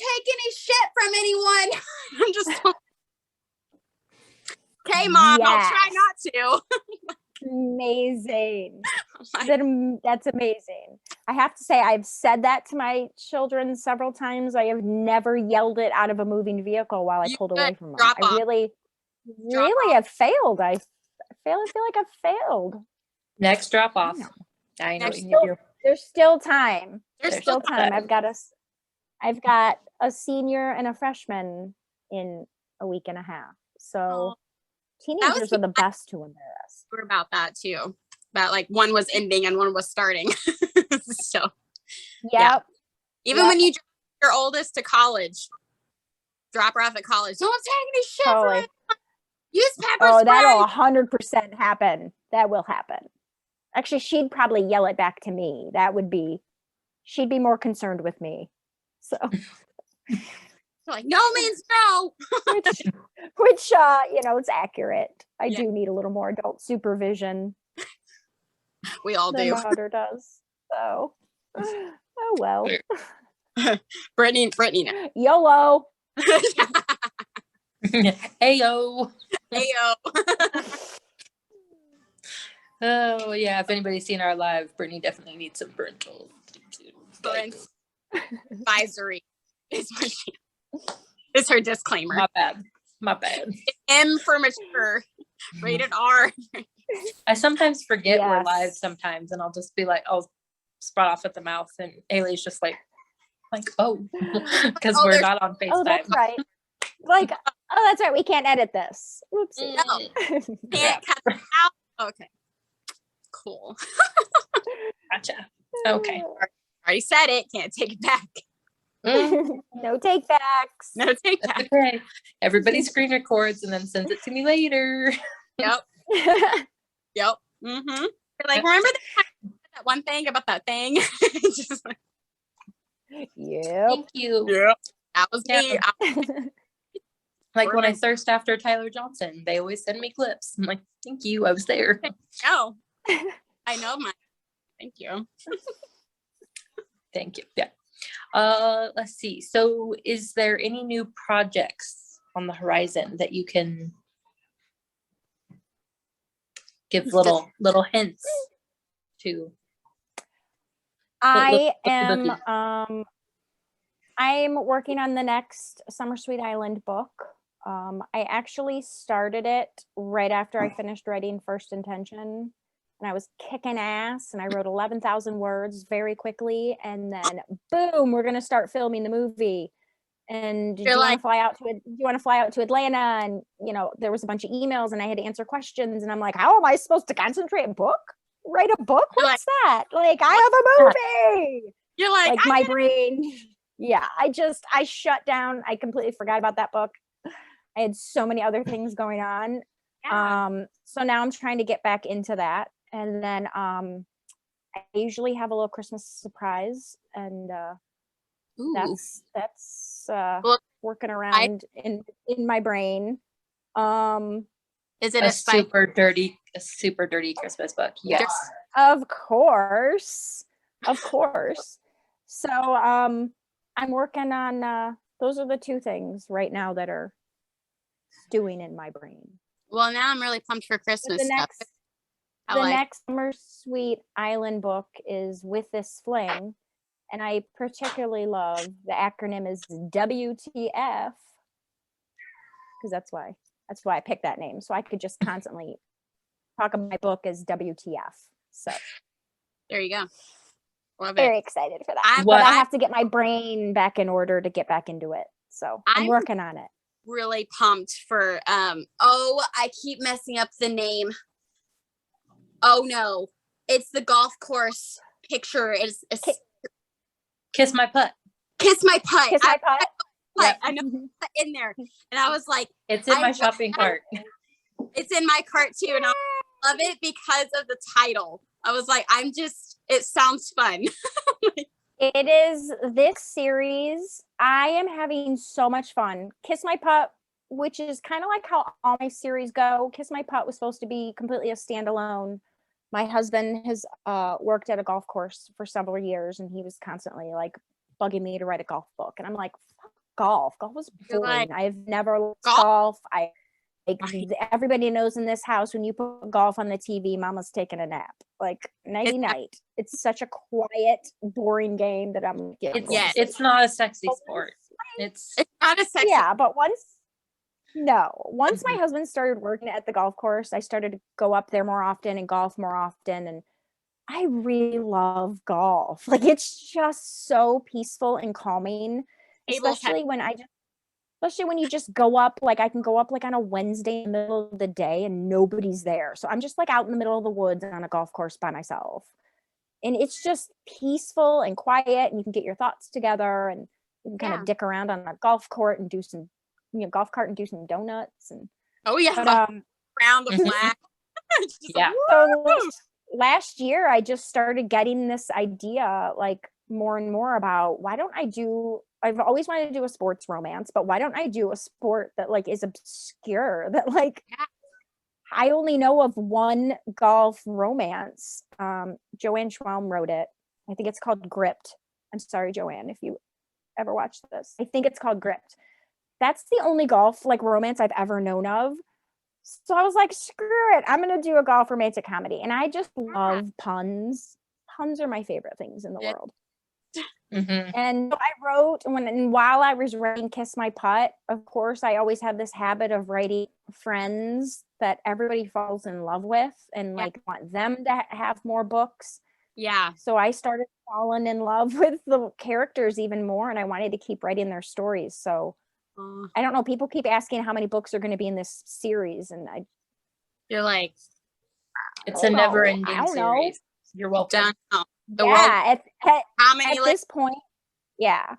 take any shit from anyone. I'm just like, okay, Mom, Yes. I'll try not to. Amazing. Like, That's amazing. I have to say, I've said that to my children several times. I have never yelled it out of a moving vehicle while I You pulled could away from them. drop I off. really off. have failed. I feel like I've failed. Next drop off. Yeah. I know what you need Still- to do. There's still time. There's There's still time. I've got a senior and a freshman in a week and a half. So teenagers are the best to embarrass. We're about that too. That like one was ending and one was starting. So yeah. Even when you drop your oldest to college, drop her off at college, don't take any shit from it. Use pepper spray. That'll 100% happen. That will happen. Actually, she'd probably yell it back to me. She'd be more concerned with me. So like, no means no. which it's accurate. I do need a little more adult supervision. We all do. My daughter does. So, oh well. Brittany. YOLO. Ayo. Ayo. Oh yeah, if anybody's seen our live, Brittany definitely needs some parental advisory is what she is. Her disclaimer. My bad. M for mature. Rated R. I sometimes forget we're live sometimes, and I'll just be like, I'll sprout off at the mouth, and Ailey's just like, because we're not on FaceTime. Oh, that's right. Like, oh, that's right. We can't edit this. Oopsie. No. Can't cut it out. Okay. Cool. Gotcha. Okay. Already said it. Can't take it back. No take backs. No take backs. Okay. Everybody screen records and then sends it to me later. Yep. Yep. Mm-hmm. You're like, remember that one thing about that thing? Just like, yep. Thank you. Yep. That was me. Like when I thirst after Tyler Johnson, they always send me clips. I'm like, thank you. I was there. Oh, I know mine. Thank you. Thank you. Yeah. Let's see. So is there any new projects on the horizon that you can give little hints to? I am working on the next Summer Sweet Island book. I actually started it right after I finished writing First Intention, and I was kicking ass, and I wrote 11,000 words very quickly, and then boom, we're gonna start filming the movie. And do you want to fly out to Atlanta? And there was a bunch of emails, and I had to answer questions, and I'm like, how am I supposed to concentrate? Write a book? What's that? Like, I have a movie. You're like my brain. Yeah, I shut down. I completely forgot about that book. I had so many other things going on. Yeah. So now I'm trying to get back into that. And then I usually have a little Christmas surprise, and that's working around in my brain. Is it a super dirty Christmas book? Yes. Of course. So I'm working on those are the two things right now that are stewing in my brain. Well, now I'm really pumped for Christmas stuff. The next Summer Sweet Island book is With This Fling, and I particularly love the acronym is WTF, because that's why I picked that name, so I could just constantly talk about my book as WTF. So there you go. Love it. Very excited for that. But I have to get my brain back in order to get back into it. So I'm working on it. Really pumped for I keep messing up the name. Oh no. It's the golf course picture. It's Kiss My Putt. Kiss My Putt. Kiss My Putt. Yep. I know in there. And I was like, it's in my shopping cart. It's in my cart too, and I love it because of the title. I was like, it sounds fun. It is this series. I am having so much fun. Kiss My Putt, which is kind of like how all my series go. Kiss My Putt was supposed to be completely a standalone. My husband has worked at a golf course for several years, and he was constantly like bugging me to write a golf book. And I'm like, fuck golf. Golf was boring. Like, I've never liked golf. Everybody knows in this house, when you put golf on the TV, mama's taking a nap. Like, nighty night. It's such a quiet, boring game that I'm getting. It's not a sexy sport. It's not a sexy. Yeah, but once my husband started working at the golf course, I started to go up there more often and golf more often, and I really love golf. Like, it's just so peaceful and calming, especially when you just go up. Like, I can go up like on a Wednesday in the middle of the day and nobody's there, so I'm just like out in the middle of the woods on a golf course by myself, and it's just peaceful and quiet, and you can get your thoughts together, and you can kind of dick around on a golf court and do some, golf cart and do some donuts and round the flag. Yeah. So last year I just started getting this idea, like, more and more about, I've always wanted to do a sports romance, but why don't I do a sport that, like, is obscure, that, like, I only know of one golf romance. Joanne Schwalm wrote it. I think it's called Gripped. I'm sorry, Joanne, if you ever watched this. I think it's called Gripped. That's the only golf, like, romance I've ever known of. So I was like, screw it, I'm gonna do a golf romantic comedy. And I just love puns. Puns are my favorite things in the world. And so I wrote, while I was writing Kiss My Putt, of course, I always have this habit of writing friends that everybody falls in love with and like want them to have more books. Yeah. So I started falling in love with the characters even more, and I wanted to keep writing their stories. So I don't know, people keep asking how many books are going to be in this series, and you're like, it's a never ending series. You're welcome. The world, how many at this point? Yeah.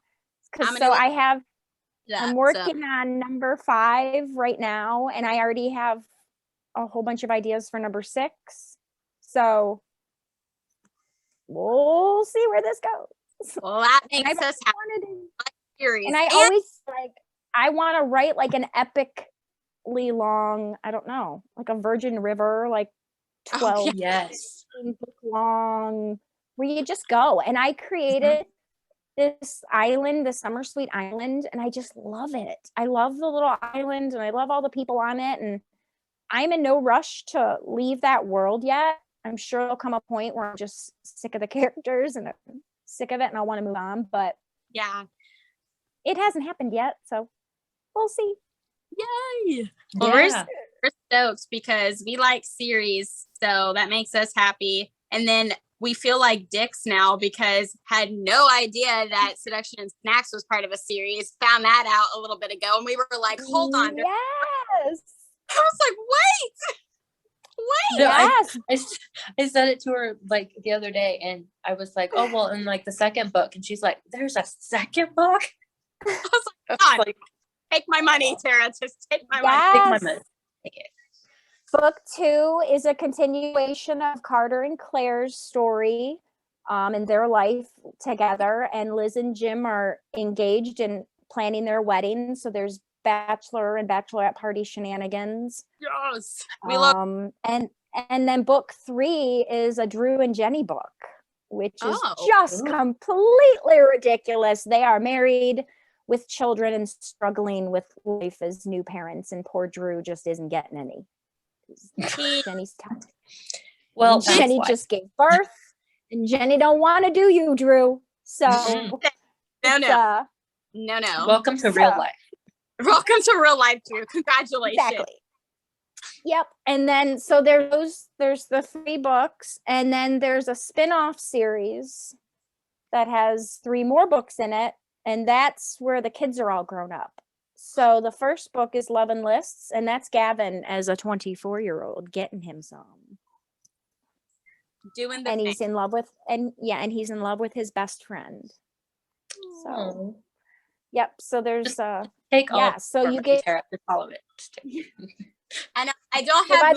I'm working on number 5 right now, and I already have a whole bunch of ideas for number 6. So we'll see where this goes. Well, that makes us happy. And I always I want to write like an epically long, I don't know, like a Virgin River, like 12 book long, where you just go. And I created this island, the Summer Sweet Island, and I just love it. I love the little island, and I love all the people on it, and I'm in no rush to leave that world yet. I'm sure there'll come a point where I'm just sick of the characters and I'm sick of it and I want to move on, but it hasn't happened yet, so we'll see. Yay! Well, we're stoked because we like series, so that makes us happy. And then we feel like dicks now because had no idea that Seduction and Snacks was part of a series. Found that out a little bit ago, and we were like, "Hold on!" Yes. I was like, "Wait!" No, I said it to her like the other day, and I was like, "Oh well," in like the second book, and she's like, "There's a second book." I was like, "Take my money, Tara. Just take my money. Take my money. Take it." Book 2 is a continuation of Carter and Claire's story and their life together. And Liz and Jim are engaged and planning their wedding. So there's bachelor and bachelorette party shenanigans. Yes, we love. And then book 3 is a Drew and Jenny book, which is just completely ridiculous. They are married with children and struggling with life as new parents, and poor Drew just isn't getting any. Jenny's tough. Well, Jenny just gave birth, and Jenny don't want to do you, Drew. So no. Welcome to real life. Welcome to real life, Drew. Congratulations. Exactly. Yep. And then so there's the 3 books, and then there's a spin-off series that has 3 more books in it, and that's where the kids are all grown up. So the first book is Love and Lists, and that's Gavin as a 24-year-old getting him some. Doing the and thing. He's in love with he's in love with his best friend. So yep. So there's take all so you get all of it. And I don't so have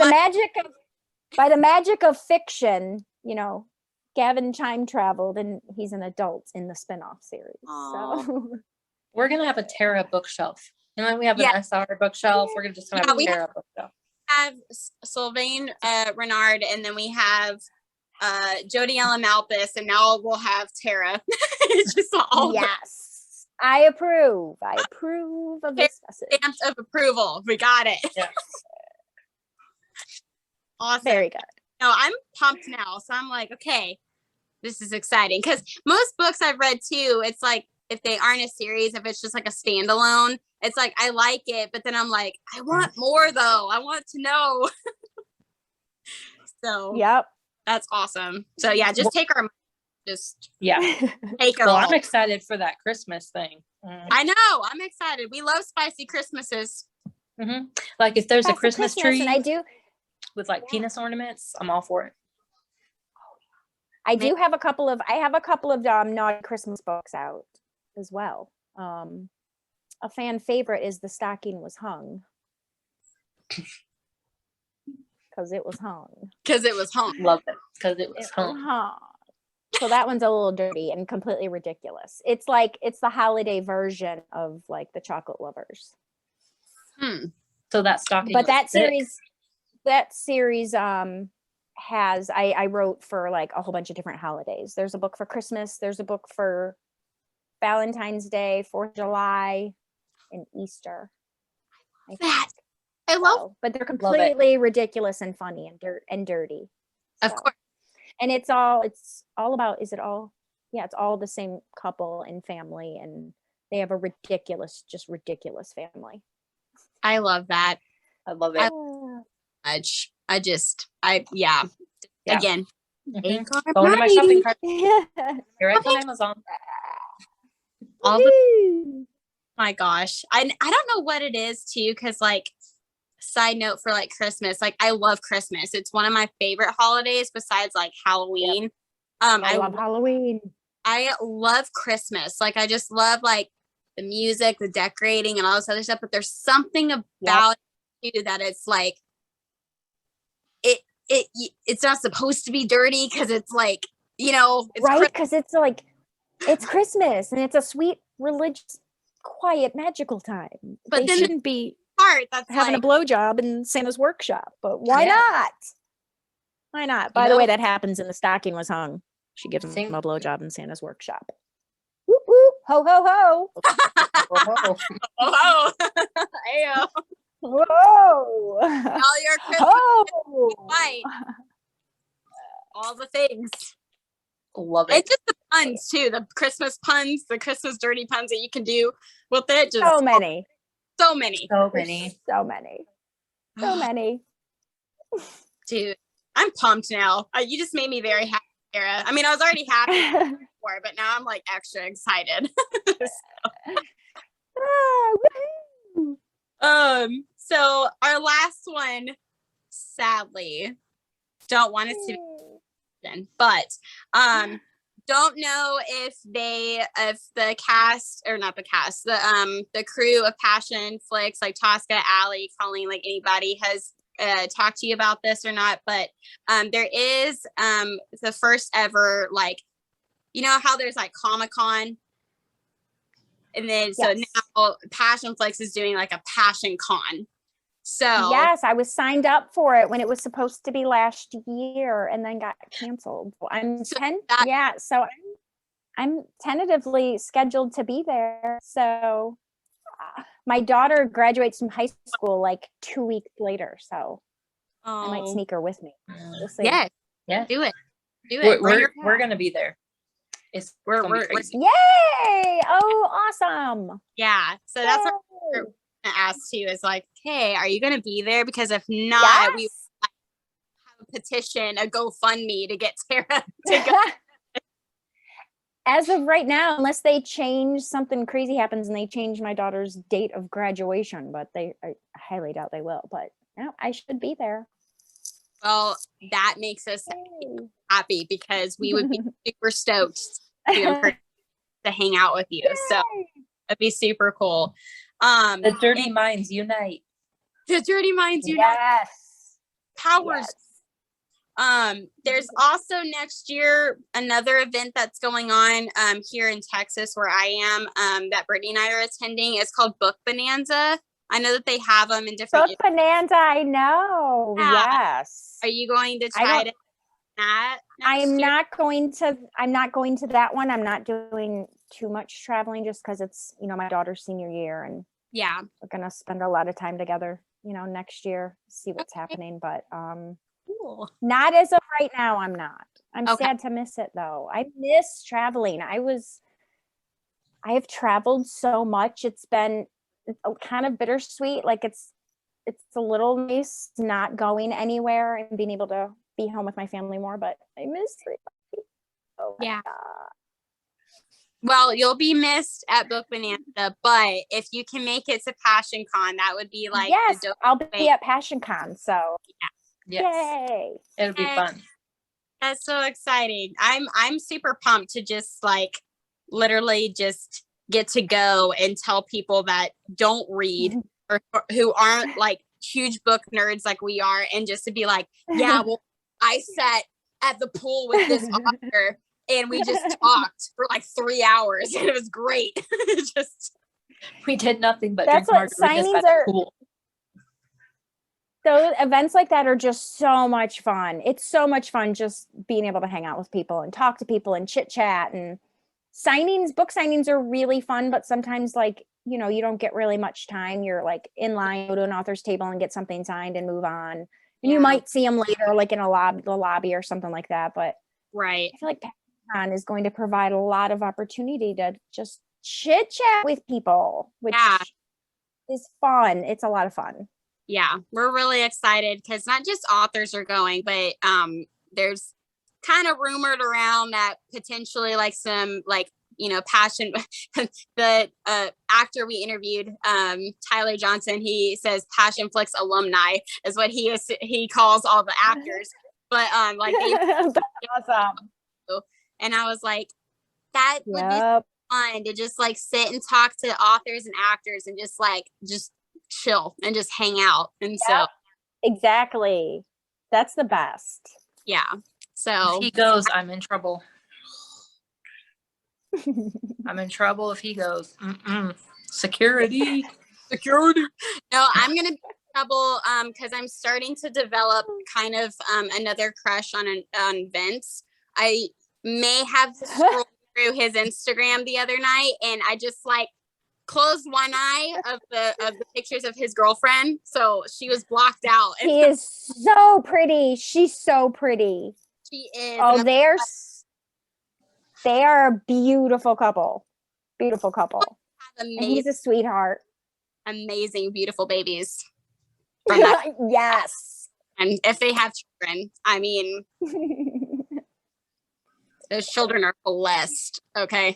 by the magic of fiction, Gavin time traveled and he's an adult in the spin-off series. So we're gonna have a Tara bookshelf. And then we have an SR bookshelf. We're just gonna have a Tara bookshelf. Have Sylvain Renard, and then we have Jody Ellen Malthus, and now we'll have Tara. It's just all I approve of this message. Stamps of approval. We got it. Yeah. Awesome. Very good. No, I'm pumped now. So I'm like, okay, this is exciting. Because most books I've read too, it's like if they aren't a series, if it's just like a standalone, it's like I like it, but then I'm like, I want more though. I want to know. So Yep. that's awesome. So yeah, just take our just Yeah. take it Well, all. I'm excited for that Christmas thing. I know. I'm excited. We love spicy Christmases. Mm-hmm. Like if there's a That's Christmas tree and I do with like penis ornaments, I'm all for it. I have a couple of naughty Christmas books out as well. A fan favorite is The Stocking Was Hung. Because it was hung. Love it. Because it was hung. So that one's a little dirty and completely ridiculous. It's the holiday version of like the Chocolate Lovers. So that stocking. But that thick. series has I wrote for like a whole bunch of different holidays. There's a book for Christmas, there's a book for Valentine's Day, 4th of July, and Easter. I love, but they're completely ridiculous and funny and dirty. Of course. And it's all about, it's all the same couple and family, and they have a ridiculous family. I love that. I love it. Yeah. Again, going to my shopping cart. Here I come, Amazon. My gosh. I don't know what it is too, because like, side note for like Christmas, like I love Christmas. It's one of my favorite holidays besides like Halloween. Yep. I love Halloween. I love Christmas. Like I just love like the music, the decorating, and all this other stuff. But there's something about it too that it's like it's not supposed to be dirty because it's like, you know, it's right, because it's like it's Christmas and it's a sweet, religious, quiet, magical time. But they then shouldn't be that's having like, a blowjob in Santa's workshop. But why not? Why not? By the way, that happens in The Stocking Was Hung. She gives him a blowjob in Santa's workshop. Whoop whoop! Ho ho ho! Oh, oh, ayo. Whoa! All your Christmas white. All the things. Love it. It's just the puns too. The Christmas puns, the Christmas dirty puns that you can do with it. Just so many. Dude, I'm pumped now. You just made me very happy, Sarah. I mean, I was already happy before, but now I'm like extra excited. So our last one, sadly, don't want it to be, but don't know if the cast, or not the cast, the crew of Passionflix, like Tosca, Allie, Colleen, like anybody has talked to you about this or not, but there is the first ever, like, you know how there's like Comic-Con, and then so now Passionflix is doing like a Passion Con. So yes, I was signed up for it when it was supposed to be last year and then got canceled. I'm tentatively scheduled to be there. So my daughter graduates from high school like 2 weeks later, so I might sneak her with me. We'll see. Yeah, do it. We're gonna be there. We're crazy. Yay! Oh, awesome. Yeah. So that's what we're gonna ask you is like, hey, are you gonna be there? Because if not, we have a petition, a GoFundMe to get Tara to go. As of right now, unless they change, something crazy happens and they change my daughter's date of graduation, but I highly doubt they will. But no, I should be there. Well, that makes us happy because we would be super stoked to hang out with you. Yay! So it'd be super cool. The dirty minds unite. The dirty minds unite. Yes. Powers. Yes. There's also next year another event that's going on here in Texas where I am that Brittany and I are attending. It's called Book Bonanza. I know that they have them in different. Book Bonanza, I know. Yeah. Yes. Are you going to try to that? I'm not going to that one. I'm not doing too much traveling just because it's, my daughter's senior year and Yeah. we're going to spend a lot of time together, next year, see what's Okay. happening. But Cool. not as of right now, I'm not. I'm Okay. sad to miss it though. I miss traveling. I have traveled so much. It's been kind of bittersweet. Like it's a little nice not going anywhere and being able to be home with my family more, but I miss it. Oh Yeah. Well, you'll be missed at Book Bonanza, but if you can make it to Passion Con, that would be like yes, the dope I'll be way. at Passion Con. So Yes. yay. It'll be fun. That's so exciting. I'm super pumped to just like literally just get to go and tell people that don't read or who aren't like huge book nerds like we are, and just to be like, yeah, well, I sat at the pool with this author and we just talked for like 3 hours and it was great. Just we did nothing but that's drink what margaritas signings by the are. pool. Those events like that are just so much fun. It's so much fun just being able to hang out with people and talk to people and chit chat. And book signings are really fun, but sometimes like, you don't get really much time. You're like in line, go to an author's table and get something signed and move on. And you might see them later, like in the lobby or something like that. But right. I feel like PassionCon is going to provide a lot of opportunity to just chit chat with people, which is fun. It's a lot of fun. Yeah, we're really excited because not just authors are going, but there's kind of rumored around that potentially like some like, passion. The actor we interviewed, Tyler Johnson, he says passionflix alumni is what he calls all the actors. But like that's awesome. And I was like, that would be fun to just like sit and talk to authors and actors and just chill and just hang out. And so exactly, that's the best. Yeah, so if he goes, I'm in trouble. I'm in trouble if he goes. Security. No, I'm gonna be in trouble because I'm starting to develop kind of another crush on Vince. I may have scrolled through his Instagram the other night and I just like closed one eye of the pictures of his girlfriend, so she was blocked out. She is so pretty. She's so pretty. She is. Oh, they are a beautiful couple. Beautiful couple. And he's a sweetheart. Amazing, beautiful babies. Yes. And if they have children, I mean, those children are blessed. Okay.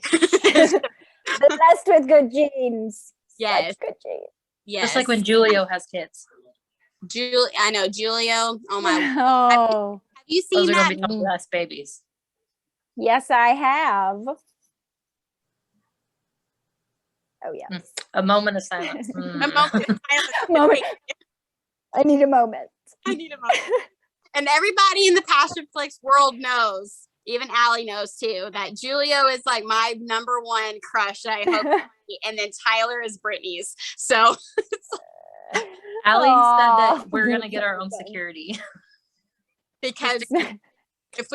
Blessed with good genes. Yes. Such good genes. Yes. Just like when Julio has kids. I know Julio. Oh my. Oh. Have you seen Those are that? gonna be the best babies. Yes, I have. Oh yeah. A moment of silence. A moment of silence. Moment. I need a moment. And everybody in the Passionflix world knows, even Allie knows too, that Julio is like my number one crush that I hope and then Tyler is Brittany's. So Allie said that we're gonna get our own security. Because if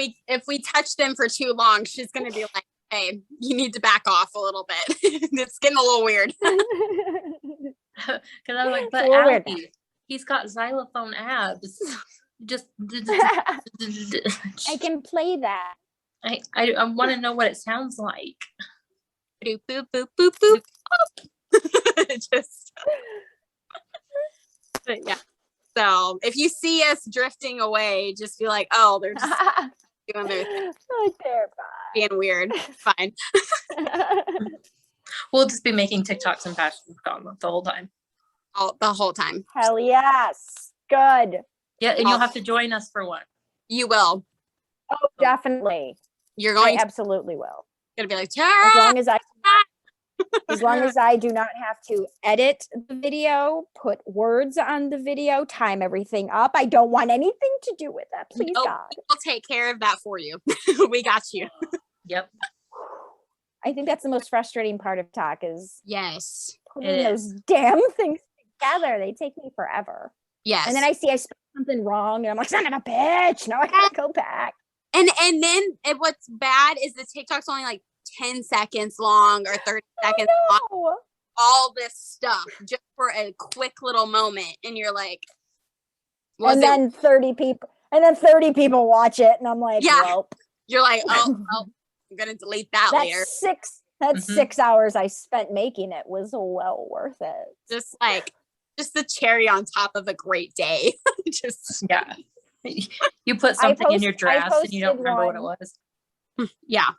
we touch them for too long, she's gonna be like, hey, you need to back off a little bit. It's getting a little weird. Because I was like, but Allie, he's got xylophone abs. Just I can play that. I want to know what it sounds like. Boop boop boop boop boop. Just but yeah. So if you see us drifting away, just be like, oh, they're just doing their thing. They're Being weird. Fine. We'll just be making TikToks and passion the whole time. The whole time. Hell yes. Good. Yeah, and you'll have to join us for one. You will. Oh, definitely. You're going I absolutely will. Gonna be like, Tara! As long as I do not have to edit the video, put words on the video, time everything up. I don't want anything to do with that. Please, God. We'll take care of that for you. We got you. Yep. I think that's the most frustrating part of talk is putting those damn things together. They take me forever. Yes. And then I spelled something wrong and I'm like, son of a bitch. Now I gotta go back. And then what's bad is the TikTok's only like 10 seconds long or 30 seconds long. All this stuff just for a quick little moment. And you're like, and then 30 people watch it. And I'm like, well. You're like, oh, I'm going to delete that later. 6 hours I spent making it was well worth it. Just the cherry on top of a great day. You put something in your drafts and you don't remember what it was. Yeah.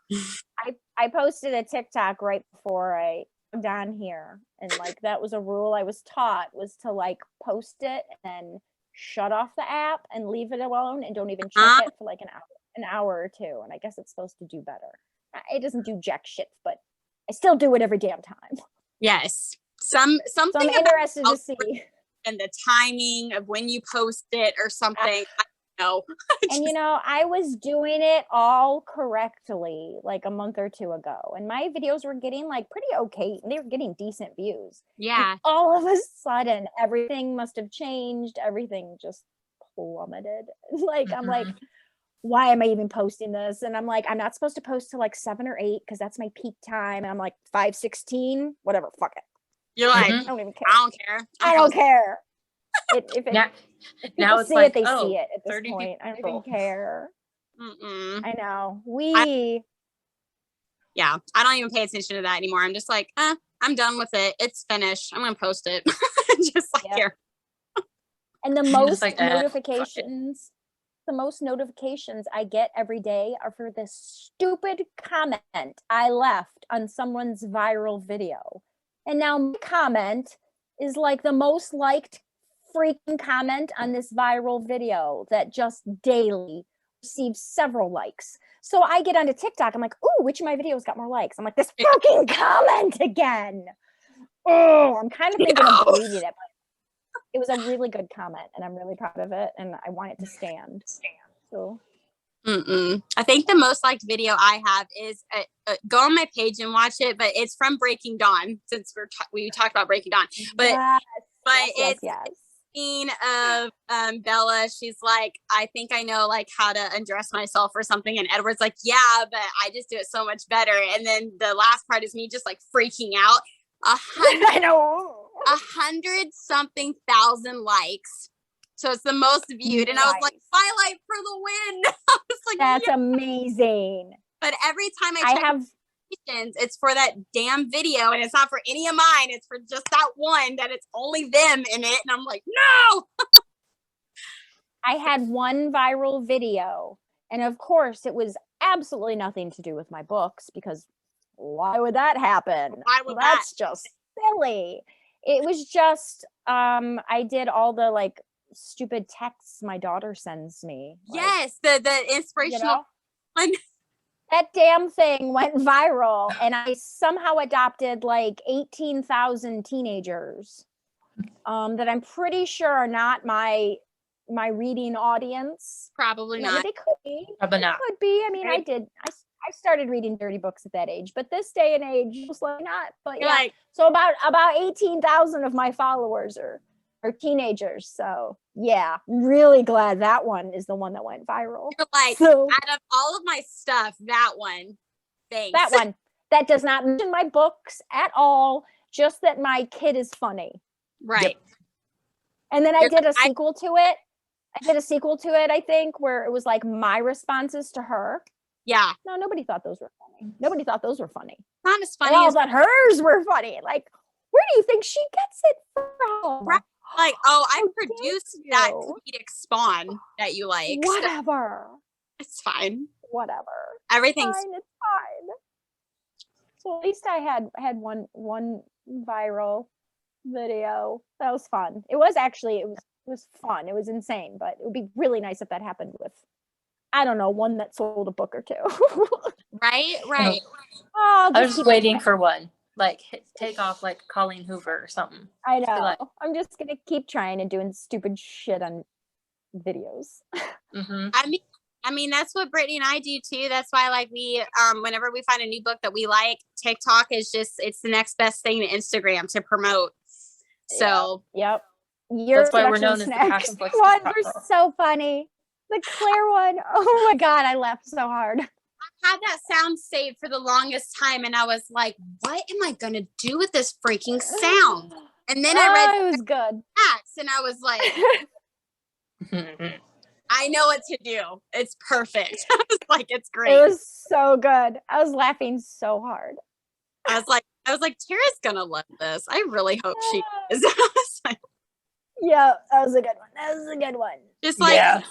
I posted a TikTok right before I logged on here, and like that was a rule I was taught, was to like post it and shut off the app and leave it alone and don't even check it for like an hour or two. And I guess it's supposed to do better. It doesn't do jack shit, but I still do it every damn time. Yes. Something so I'm interested to see. And the timing of when you post it or something. I don't know. And I was doing it all correctly like a month or two ago. And my videos were getting like pretty okay. They were getting decent views. Yeah. And all of a sudden, everything must have changed. Everything just plummeted. Like, I'm like, why am I even posting this? And I'm like, I'm not supposed to post to like 7 or 8 because that's my peak time. And I'm like 5:16, whatever, fuck it. You're like, I don't even care. I don't care. Now it's like, they see it at this point. I don't even care. I know. Yeah, I don't even pay attention to that anymore. I'm just like, I'm done with it. It's finished. I'm gonna post it. Just like here. And the most notifications I get every day are for this stupid comment I left on someone's viral video. And now my comment is like the most liked freaking comment on this viral video that just daily receives several likes. So I get onto TikTok. I'm like, ooh, which of my videos got more likes? I'm like, this fucking comment again. Oh, I'm kind of thinking of deleting it. But it was a really good comment, and I'm really proud of it, and I want it to stand. So. I think the most liked video I have is go on my page and watch it, but it's from Breaking Dawn, since we talked about Breaking Dawn. But it's scene of Bella. She's like, I think I know like how to undress myself or something, and Edward's like, yeah, but I just do it so much better. And then the last part is me just like freaking out. 100 something thousand likes. So it's the most viewed. And I was like, Twilight for the win. I was like, that's amazing. But every time I check it's for that damn video, and it's not for any of mine. It's for just that one that it's only them in it. And I'm like, no. I had one viral video, and of course it was absolutely nothing to do with my books, because why would that happen? That's just silly. It was just I did all the like stupid texts my daughter sends me. Yes, the inspirational one. That damn thing went viral, and I somehow adopted like 18,000 teenagers that I'm pretty sure are not my reading audience. Probably not. They could be. Probably not. Could be. I mean, I started reading dirty books at that age, but this day and age, just like not. But yeah, so about 18,000 of my followers are teenagers. So yeah, really glad that one is the one that went viral. You're like, out of all of my stuff, that one. Thanks. That one that does not mention my books at all. Just that my kid is funny. Right. Yep. And then I did a sequel to it. I think, where it was like my responses to her. Yeah. No, nobody thought those were funny. Not as funny. All that hers were funny. Like, where do you think she gets it from? Right. Like, I produced that comedic spawn that you like. Whatever. It's fine. Whatever. Everything's fine. It's fine. So at least I had one viral video. That was fun. It was fun. It was insane, but it would be really nice if that happened with, I don't know, one that sold a book or two. Right. Oh, I was just waiting for one. Like take off like Colleen Hoover or something. I know. I'm just gonna keep trying and doing stupid shit on videos. Mm-hmm. I mean that's what Brittany and I do too. That's why like we whenever we find a new book that we like, TikTok is it's the next best thing to Instagram to promote. So yep. That's why we're known as the passionflix. Ones are so funny. The Claire one. Oh my god, I laughed so hard. had that sound saved for the longest time, and I was like, what am I gonna do with this freaking sound? And then I read it was good. facts, and I was like, I know what to do. It's perfect. I was like, it's great. It was so good. I was laughing so hard. I was like, Tara's gonna love this. I really hope she is. I was like, yeah, that was a good one. Just like,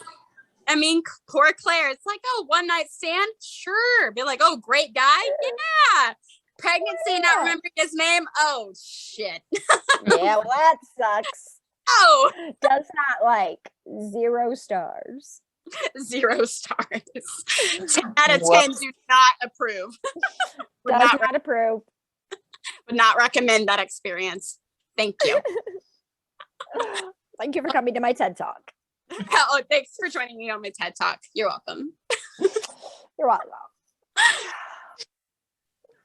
I mean, poor Claire. It's like, oh, one night stand? Sure. Be like, oh, great guy? Yeah. Pregnancy and not remembering his name? Oh, shit. Yeah, well, that sucks. Oh. Does not like 0 stars. 0 stars. 10 out of 10 do not approve. Does not approve. Would not recommend that experience. Thank you. Thank you for coming to my TED Talk. Oh, thanks for joining me on my TED Talk. You're welcome. You're welcome.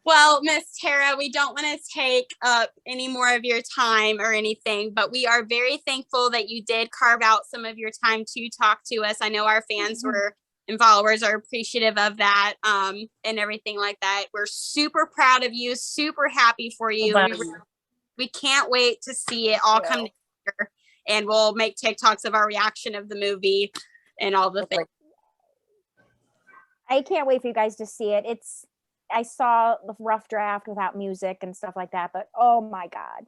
Well, Miss Tara, we don't want to take up any more of your time or anything, but we are very thankful that you did carve out some of your time to talk to us. I know our fans were and followers are appreciative of that and everything like that. We're super proud of you, super happy for you. We can't wait to see it all come together, and we'll make TikToks of our reaction of the movie and all the things. I can't wait for you guys to see it. I saw the rough draft without music and stuff like that, but oh my God,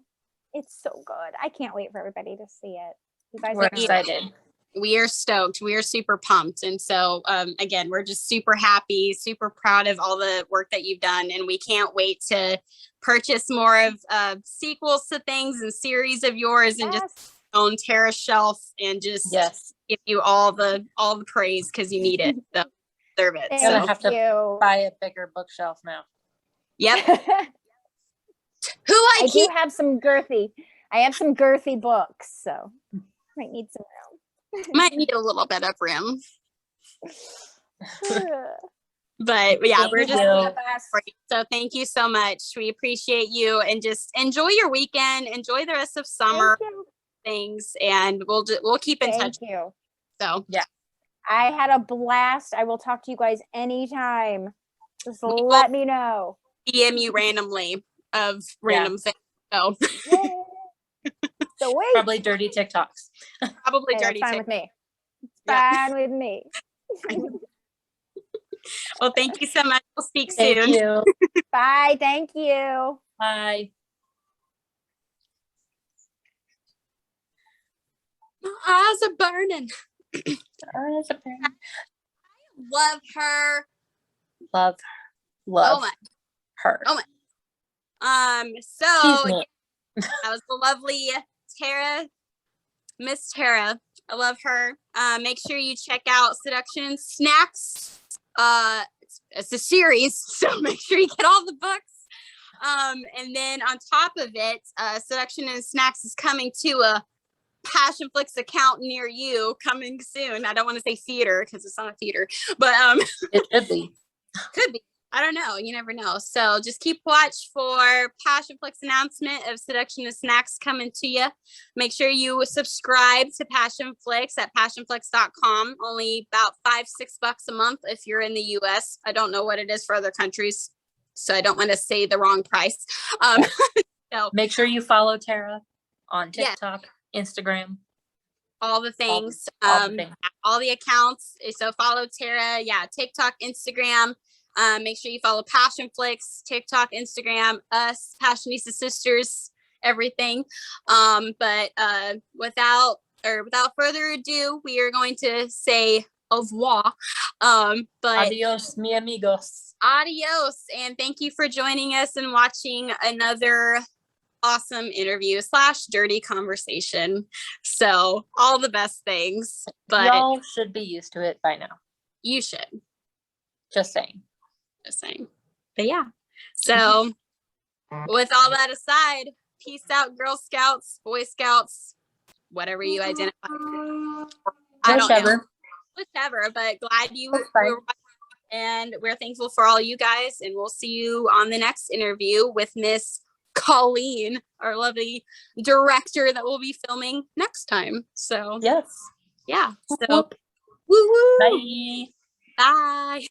it's so good. I can't wait for everybody to see it. You guys are excited. We are stoked. We are super pumped. And so, again, we're just super happy, super proud of all the work that you've done. And we can't wait to purchase more of sequels to things and series of yours and just own Tara shelf and just give you all the praise because you need it. So serve it. I'm gonna have to buy a bigger bookshelf now. Yep. I do have some girthy. I have some girthy books, so might need some room. Might need a little bit of room. But yeah, we're just so thank you so much. We appreciate you, and just enjoy your weekend, enjoy the rest of summer things, and we'll keep in touch. Thank you. So yeah, I had a blast. I will talk to you guys anytime. Just let me know. DM you randomly of random things. So probably dirty TikToks. Probably dirty. Fine with me. Fine with me. Well, thank you so much. We'll speak soon. Thank you. Bye. Thank you. Bye. My eyes are burning. Eyes are burning. Love her. Love her. Oh my. So that was the lovely Tara, Miss Tara. I love her. Make sure you check out Seduction Snacks. It's a series, so make sure you get all the books. And then on top of it, Seduction and Snacks is coming to a passionflix account near you coming soon. I don't want to say theater because it's not a theater, but it could be. Could be. I don't know. You never know. So just keep watch for Passionflix announcement of Seduction and Snacks coming to you. Make sure you subscribe to Passionflix at passionflix.com. Only about $5-6 a month if you're in the US. I don't know what it is for other countries, so I don't want to say the wrong price. So make sure you follow Tara on TikTok, Instagram. All the things, all the accounts. So follow Tara. Yeah. TikTok, Instagram. Make sure you follow Passionflix, TikTok, Instagram, us, Passionista Sisters, everything. But without further ado, we are going to say au revoir. But adios, mi amigos. Adios, and thank you for joining us and watching another awesome interview / dirty conversation. So all the best things, but y'all should be used to it by now. You should. Just saying. But yeah, so with all that aside, peace out, Girl Scouts, Boy Scouts, whatever you identify. I don't know. Whichever, but glad you were, and we're thankful for all you guys, and we'll see you on the next interview with Miss Colleen, our lovely director that will be filming next time. So yes, yeah. So woo woo. Bye. Bye.